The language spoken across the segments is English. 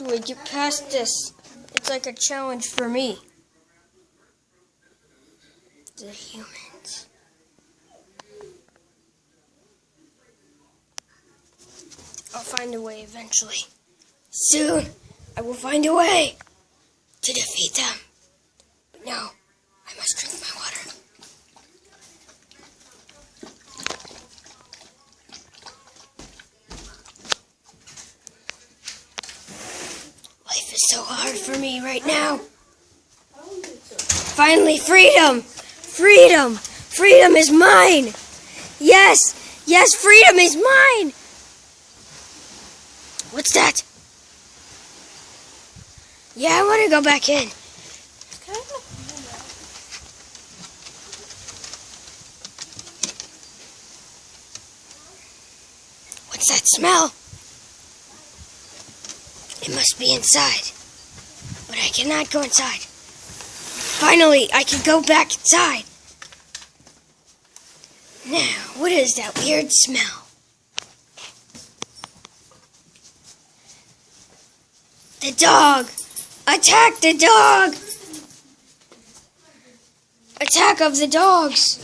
do I get past this? It's like a challenge for me. The humans. I'll find a way eventually. Soon, I will find a way to defeat them. But now, I must drink my water. Life is so hard for me right now. Finally, freedom! Freedom! Freedom is mine! Yes! Yes, freedom is mine! What's that? Yeah, I want to go back in. What's that smell? It must be inside. But I cannot go inside. Finally, I can go back inside. Now, what is that weird smell? The dog! Attack the dog! Attack of the dogs!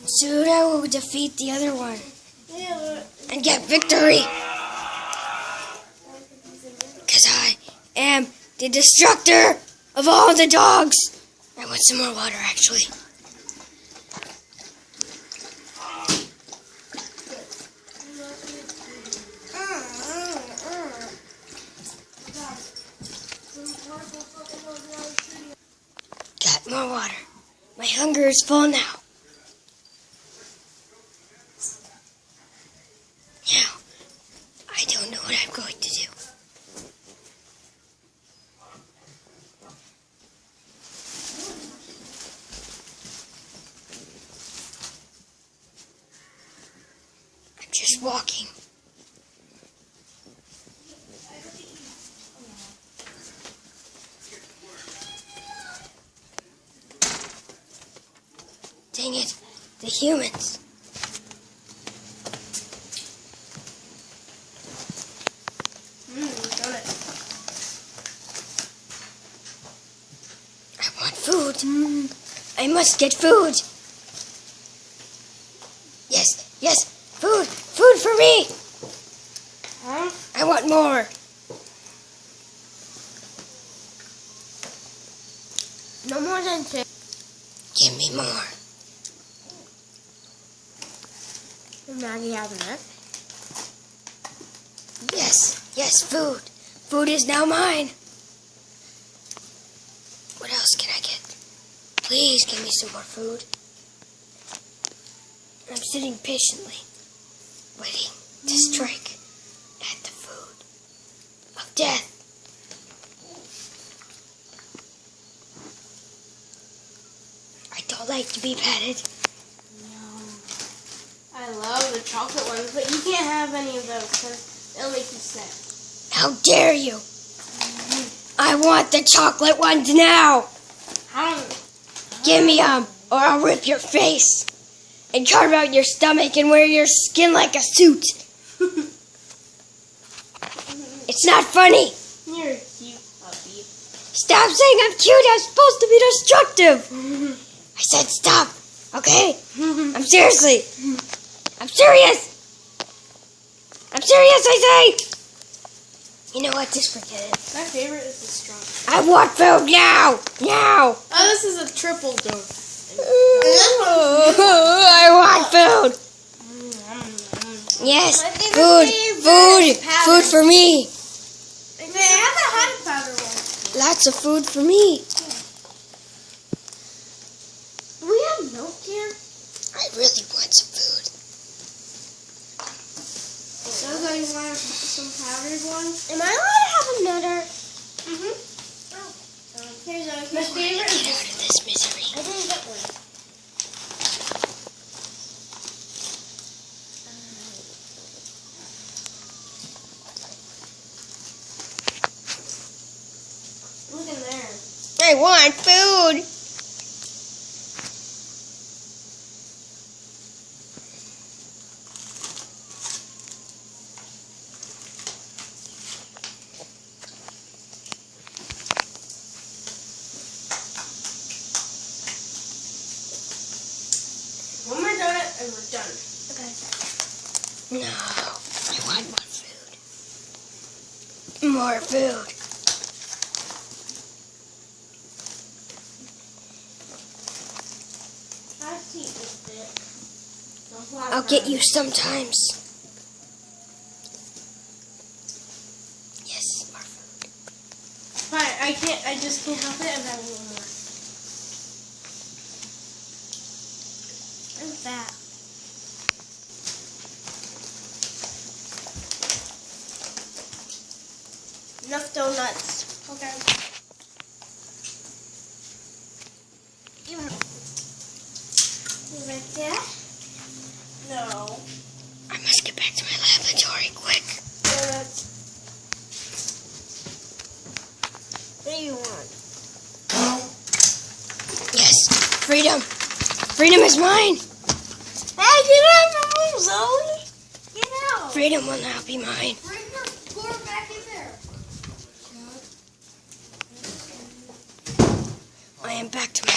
Soon I will defeat the other one and get victory. Because I am the destructor of all the dogs. I want some more water, actually. Got more water. My hunger is full now. Now, I don't know what I'm going to do. I'm just walking. Dang it, the humans. Done it. I want food. I must get food. Yes, yes, food. Food for me. Huh? I want more. No more than 2. Give me more. Maggie having it. Yes, yes, food. Food is now mine. What else can I get? Please give me some more food. I'm sitting patiently, waiting to strike at the food of death. I don't like to be petted. I love the chocolate ones, but you can't have any of those because they'll make you sick. How dare you? I want the chocolate ones now. Give me 'em, or I'll rip your face and carve out your stomach and wear your skin like a suit. It's not funny. You're a cute puppy. Stop saying I'm cute. I'm supposed to be destructive. I said stop, okay? I'm serious. I'm serious, I say. You know what? Just forget it. My favorite is the strawberry. I want food now. Now. Oh, this is a triple dose. I want food. Yes, food for me. They have a honey powder one. Lots of food for me. Do we have milk here? I really want some food. So guys want some powdered ones? Am I allowed to have another? Here's a My favorite. Get out of this misery. I didn't get one. Look in there. I want food. more food. I see this bit. I'll get you sometimes. Yes, more food. Fine, I just can't help it and I want more. What's that? Enough donuts. Okay. You right there? No. I must get back to my laboratory quick. Donuts. What do you want? Yes, freedom. Freedom is mine. Hey, get out of the room, Zoe. Get out. Freedom will now be mine. Bring your score back in there. I am back to my